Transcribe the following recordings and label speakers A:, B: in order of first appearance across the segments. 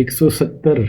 A: 170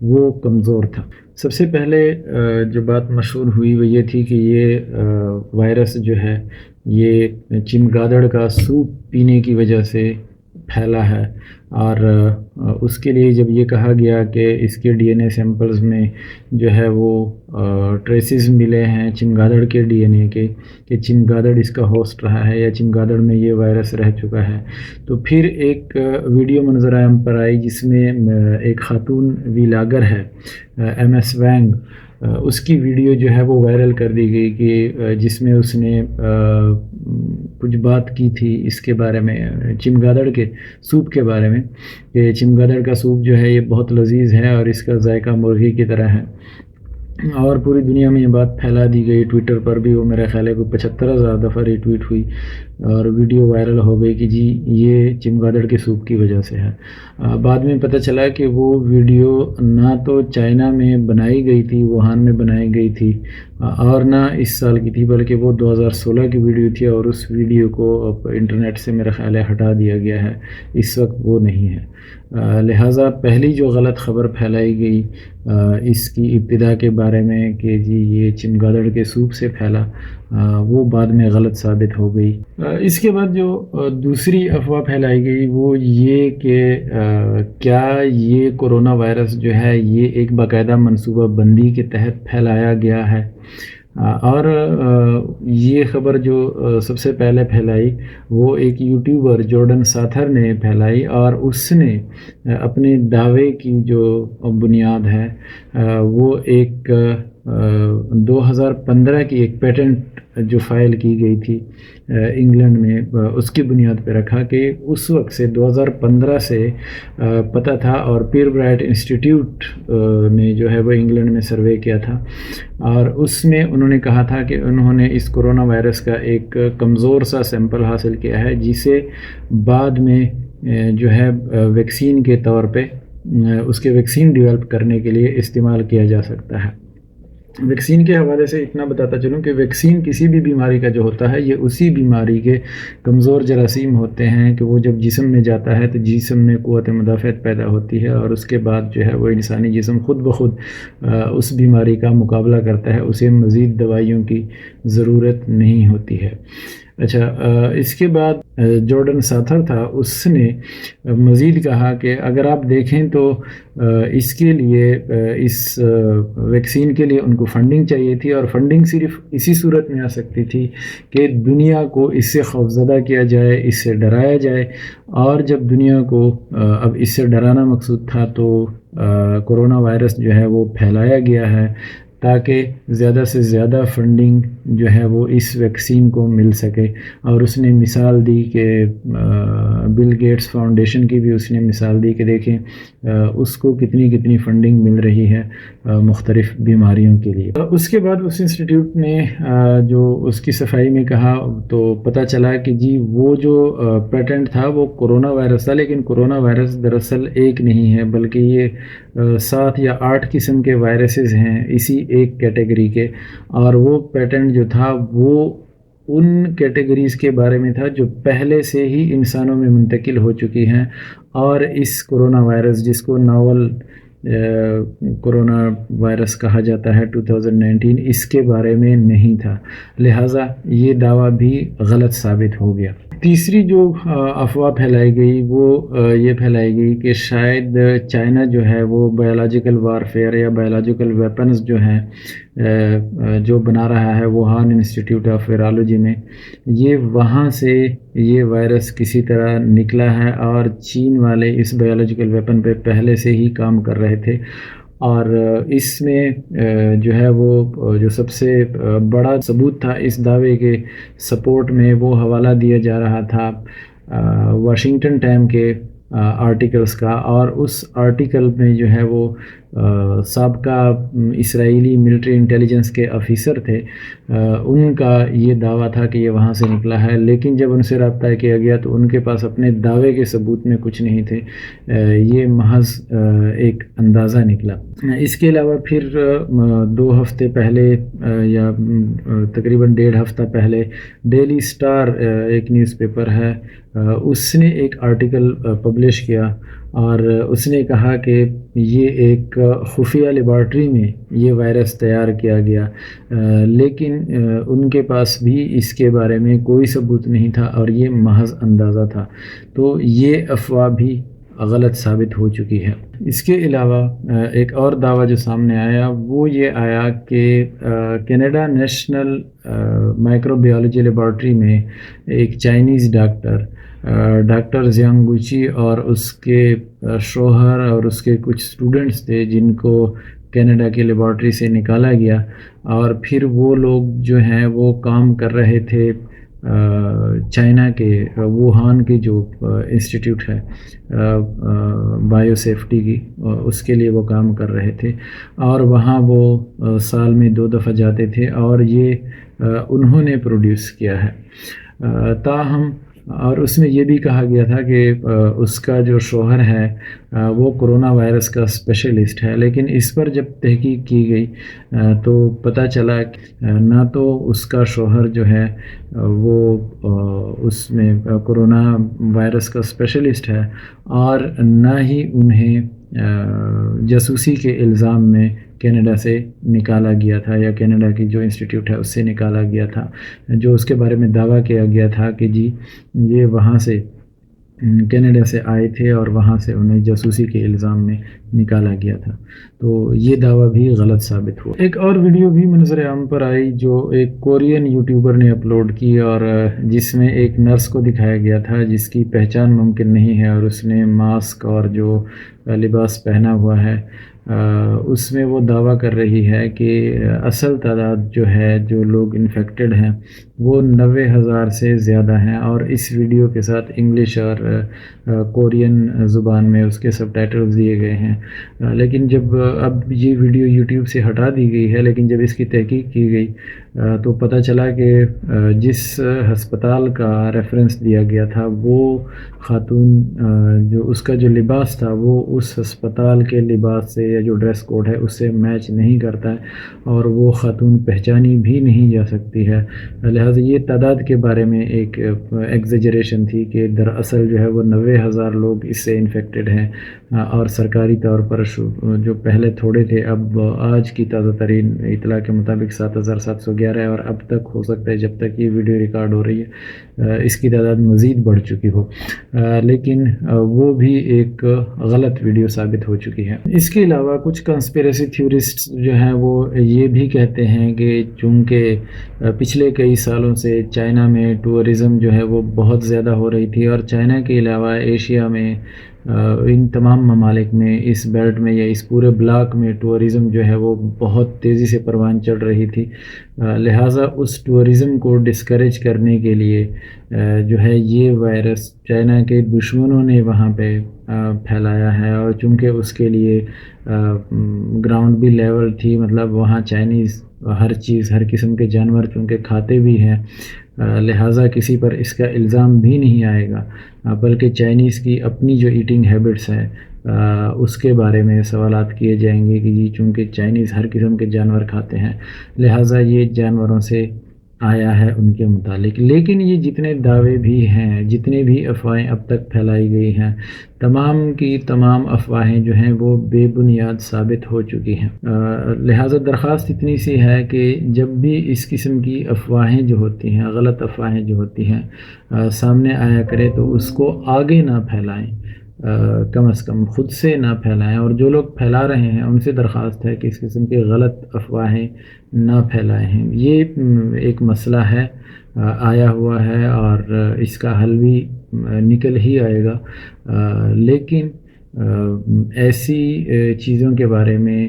A: وہ کمزور تھا۔ سب سے پہلے جو بات مشہور ہوئی وہ یہ تھی کہ یہ وائرس جو ہے یہ چمگادڑ کا سوپ پینے کی وجہ سے پھیلا ہے، اور اس کے لیے جب یہ کہا گیا کہ اس کے ڈی این اے سیمپلز میں جو ہے وہ ٹریسز ملے ہیں چمگادڑ کے ڈی این اے کے، کہ چمگادڑ اس کا ہوسٹ رہا ہے یا چمگادڑ میں یہ وائرس رہ چکا ہے، تو پھر ایک ویڈیو منظر عام پر آئی جس میں ایک خاتون ویلاگر ہے ایم ایس وینگ، اس کی ویڈیو جو ہے وہ وائرل کر دی گئی کہ جس میں اس نے کچھ بات کی تھی اس کے بارے میں، چمگادڑ کے سوپ کے بارے میں، کہ چمگادڑ کا سوپ جو ہے یہ بہت لذیذ ہے اور اس کا ذائقہ مرغی کی طرح ہے، اور پوری دنیا میں یہ بات پھیلا دی گئی۔ ٹویٹر پر بھی وہ میرا خیال ہے کوئی 75,000 دفعہ ری ٹویٹ ہوئی اور ویڈیو وائرل ہو گئی کہ جی یہ چمگادڑ کے سوپ کی وجہ سے ہے۔ بعد میں پتہ چلا کہ وہ ویڈیو نہ تو چائنا میں بنائی گئی تھی، ووہان میں بنائی گئی تھی، اور نہ اس سال کی تھی، بلکہ وہ 2016 کی ویڈیو تھی، اور اس ویڈیو کو انٹرنیٹ سے میرا خیال ہے ہٹا دیا گیا ہے، اس وقت وہ نہیں ہے۔ لہٰذا پہلی جو غلط خبر پھیلائی گئی اس کی ابتدا کے بارے میں کہ جی یہ چمگادڑ کے سوپ سے پھیلا، وہ بعد میں غلط ثابت ہو گئی۔ اس کے بعد جو دوسری افواہ پھیلائی گئی وہ یہ کہ کیا یہ کرونا وائرس جو ہے یہ ایک باقاعدہ منصوبہ بندی کے تحت پھیلایا گیا ہے، اور یہ خبر جو سب سے پہلے پھیلائی وہ ایک یوٹیوبر جارڈن ساتھر نے پھیلائی، اور اس نے اپنے دعوے کی جو بنیاد ہے وہ ایک 2015 کی ایک پیٹنٹ جو فائل کی گئی تھی انگلینڈ میں، اس کی بنیاد پہ رکھا کہ اس وقت سے 2015 سے پتہ تھا، اور پیر برائٹ انسٹیٹیوٹ نے جو ہے وہ انگلینڈ میں سروے کیا تھا، اور اس میں انہوں نے کہا تھا کہ انہوں نے اس کرونا وائرس کا ایک کمزور سا سیمپل حاصل کیا ہے جسے بعد میں جو ہے ویکسین کے طور پہ اس کے ویکسین ڈیولپ کرنے کے لیے استعمال کیا جا سکتا ہے۔ ویکسین کے حوالے سے اتنا بتاتا چلوں کہ ویکسین کسی بھی بیماری کا جو ہوتا ہے یہ اسی بیماری کے کمزور جراثیم ہوتے ہیں کہ وہ جب جسم میں جاتا ہے تو جسم میں قوت مدافعت پیدا ہوتی ہے، اور اس کے بعد جو ہے وہ انسانی جسم خود بخود اس بیماری کا مقابلہ کرتا ہے، اسے مزید دوائیوں کی ضرورت نہیں ہوتی ہے۔ اچھا، اس کے بعد جارڈن ساتھر تھا، اس نے مزید کہا کہ اگر آپ دیکھیں تو اس کے لیے اس ویکسین کے لیے ان کو فنڈنگ چاہیے تھی، اور فنڈنگ صرف اسی صورت میں آ سکتی تھی کہ دنیا کو اس سے خوفزدہ کیا جائے، اس سے ڈرایا جائے، اور جب دنیا کو اب اس سے ڈرانا مقصود تھا تو کرونا وائرس جو ہے وہ پھیلایا گیا ہے تاکہ زیادہ سے زیادہ فنڈنگ جو ہے وہ اس ویکسین کو مل سکے۔ اور اس نے مثال دی کہ بل گیٹس فاؤنڈیشن کی بھی اس نے مثال دی کہ دیکھیں اس کو کتنی فنڈنگ مل رہی ہے مختلف بیماریوں کے لیے۔ اس کے بعد اس انسٹیٹیوٹ نے جو اس کی صفائی میں کہا تو پتہ چلا کہ جی وہ جو پیٹنٹ تھا وہ کرونا وائرس تھا، لیکن کرونا وائرس دراصل ایک نہیں ہے بلکہ یہ 7 یا 8 قسم کے وائرسز ہیں اسی ایک کیٹیگری کے، اور وہ پیٹنٹ جو تھا وہ ان کیٹیگریز کے بارے میں تھا جو پہلے سے ہی انسانوں میں منتقل ہو چکی ہیں، اور اس کرونا وائرس جس کو ناول کرونا وائرس کہا جاتا ہے 2019 اس کے بارے میں نہیں تھا، لہٰذا یہ دعویٰ بھی غلط ثابت ہو گیا۔ تیسری جو افواہ پھیلائی گئی وہ یہ پھیلائی گئی کہ شاید چائنا جو ہے وہ بایولوجیکل وارفیئر یا بایولوجیکل ویپنز جو ہیں جو بنا رہا ہے ووہان انسٹیٹیوٹ آف ویرالوجی میں، یہ وہاں سے یہ وائرس کسی طرح نکلا ہے، اور چین والے اس بایولوجیکل ویپن پہ پہلے سے ہی کام کر رہے تھے، اور اس میں جو ہے وہ جو سب سے بڑا ثبوت تھا اس دعوے کے سپورٹ میں وہ حوالہ دیا جا رہا تھا واشنگٹن ٹائم کے آرٹیکلز کا، اور اس آرٹیکل میں جو ہے وہ سابقہ اسرائیلی ملٹری انٹیلیجنس کے آفیسر تھے، ان کا یہ دعویٰ تھا کہ یہ وہاں سے نکلا ہے، لیکن جب ان سے رابطہ کیا گیا تو ان کے پاس اپنے دعوے کے ثبوت میں کچھ نہیں تھے، یہ محض ایک اندازہ نکلا۔ اس کے علاوہ پھر 2 ہفتے پہلے یا تقریباً 1.5 ہفتہ پہلے ڈیلی سٹار ایک نیوز پیپر ہے، اس نے ایک آرٹیکل پبلش کیا، اور اس نے کہا کہ یہ ایک خفیہ لیبارٹری میں یہ وائرس تیار کیا گیا، لیکن ان کے پاس بھی اس کے بارے میں کوئی ثبوت نہیں تھا اور یہ محض اندازہ تھا۔ تو یہ افواہ بھی غلط ثابت ہو چکی ہے۔ اس کے علاوہ ایک اور دعویٰ جو سامنے آیا وہ یہ آیا کہ Canada national micro biology laboratory میں ایک چائنیز ڈاکٹر زیانگ گوچی اور اس کے شوہر اور اس کے کچھ اسٹوڈنٹس تھے جن کو کینیڈا کی لیبارٹری سے نکالا گیا، اور پھر وہ لوگ جو ہیں وہ کام کر رہے تھے چائنا کے ووہان کی جو انسٹیٹیوٹ ہے بایو سیفٹی کی، اس کے لیے وہ کام کر رہے تھے، اور وہاں وہ سال میں 2 دفعہ جاتے تھے اور یہ انہوں نے پروڈیوس کیا ہے۔ تاہم اور اس میں یہ بھی کہا گیا تھا کہ اس کا جو شوہر ہے وہ کرونا وائرس کا اسپیشلسٹ ہے، لیکن اس پر جب تحقیق کی گئی تو پتہ چلا کہ نہ تو اس کا شوہر جو ہے وہ اس میں کرونا وائرس کا اسپیشلسٹ ہے، اور نہ ہی انہیں جاسوسی کے الزام میں کینیڈا سے نکالا گیا تھا، یا کینیڈا کی جو انسٹیٹیوٹ ہے اس سے نکالا گیا تھا، جو اس کے بارے میں دعویٰ کیا گیا تھا کہ جی یہ وہاں سے کینیڈا سے آئے تھے اور وہاں سے انہیں جاسوسی کے الزام میں نکالا گیا تھا۔ تو یہ دعویٰ بھی غلط ثابت ہوا۔ ایک اور ویڈیو بھی منظر عام پر آئی جو ایک کورین یوٹیوبر نے اپلوڈ کی، اور جس میں ایک نرس کو دکھایا گیا تھا جس کی پہچان ممکن نہیں ہے، اور اس نے ماسک اور جو لباس پہنا ہوا ہے اس میں وہ دعویٰ کر رہی ہے کہ اصل تعداد جو ہے جو لوگ انفیکٹڈ ہیں وہ 90,000 سے زیادہ ہیں، اور اس ویڈیو کے ساتھ انگلش اور کورین زبان میں اس کے سب ٹائٹلز دیے گئے ہیں۔ لیکن جب اب یہ ویڈیو یوٹیوب سے ہٹا دی گئی ہے، لیکن جب اس کی تحقیق کی گئی تو پتہ چلا کہ جس ہسپتال کا ریفرنس دیا گیا تھا وہ خاتون جو اس کا جو لباس تھا وہ اس ہسپتال کے لباس سے یا جو ڈریس کوڈ ہے اس سے میچ نہیں کرتا ہے، اور وہ خاتون پہچانی بھی نہیں جا سکتی ہے۔ لہٰذا یہ تعداد کے بارے میں ایک ایگزیجریشن تھی کہ دراصل جو ہے وہ 90,000 لوگ اس سے انفیکٹڈ ہیں، اور سرکاری طور پر جو پہلے تھوڑے تھے اب آج کی تازہ ترین اطلاع کے مطابق 7,711 ہے، اور اب تک ہو سکتا ہے جب تک یہ ویڈیو ریکارڈ ہو رہی ہے اس کی تعداد مزید بڑھ چکی ہو، لیکن وہ بھی ایک غلط ویڈیو ثابت ہو چکی ہے۔ اس کے علاوہ کچھ کنسپیریسی تھیورسٹ جو ہیں وہ یہ بھی کہتے ہیں کہ چونکہ پچھلے کئی سالوں سے چائنا میں ٹورزم جو ہے وہ بہت زیادہ ہو رہی تھی، اور چائنا کے علاوہ ایشیا میں ان تمام ممالک میں اس بیلٹ میں یا اس پورے بلاک میں ٹورزم جو ہے وہ بہت تیزی سے پروان چڑھ رہی تھی، لہٰذا اس ٹورزم کو ڈسکریج کرنے کے لیے جو ہے یہ وائرس چائنا کے دشمنوں نے وہاں پہ پھیلایا ہے، اور چونکہ اس کے لیے گراؤنڈ بھی لیول تھی، مطلب وہاں چائنیز ہر چیز ہر قسم کے جانور چونکہ کھاتے بھی ہیں، لہٰذا کسی پر اس کا الزام بھی نہیں آئے گا، بلکہ چائنیز کی اپنی جو ایٹنگ ہیبٹس ہے اس کے بارے میں سوالات کیے جائیں گے کہ جی چونکہ چائنیز ہر قسم کے جانور کھاتے ہیں لہٰذا یہ جانوروں سے آیا ہے ان کے متعلق۔ لیکن یہ جتنے دعوے بھی ہیں، جتنے بھی افواہیں اب تک پھیلائی گئی ہیں، تمام کی تمام افواہیں جو ہیں وہ بے بنیاد ثابت ہو چکی ہیں۔ لہٰذا درخواست اتنی سی ہے کہ جب بھی اس قسم کی افواہیں جو ہوتی ہیں، غلط افواہیں جو ہوتی ہیں سامنے آیا کرے تو اس کو آگے نہ پھیلائیں، کم از کم خود سے نہ پھیلائیں، اور جو لوگ پھیلا رہے ہیں ان سے درخواست ہے کہ اس قسم کی غلط افواہیں نہ پھیلائیں۔ یہ ایک مسئلہ ہے آیا ہوا ہے اور اس کا حل بھی نکل ہی آئے گا، لیکن ایسی چیزوں کے بارے میں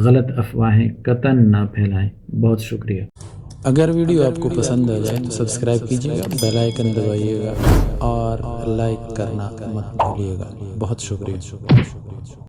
A: غلط افواہیں قطعاً نہ پھیلائیں۔ بہت شکریہ۔
B: اگر ویڈیو آپ کو پسند آ جائے تو سبسکرائب کیجیے گا، بیل آئیکن دبائیے گا اور لائک کرنا مت بھولیے گا۔ بہت شکریہ۔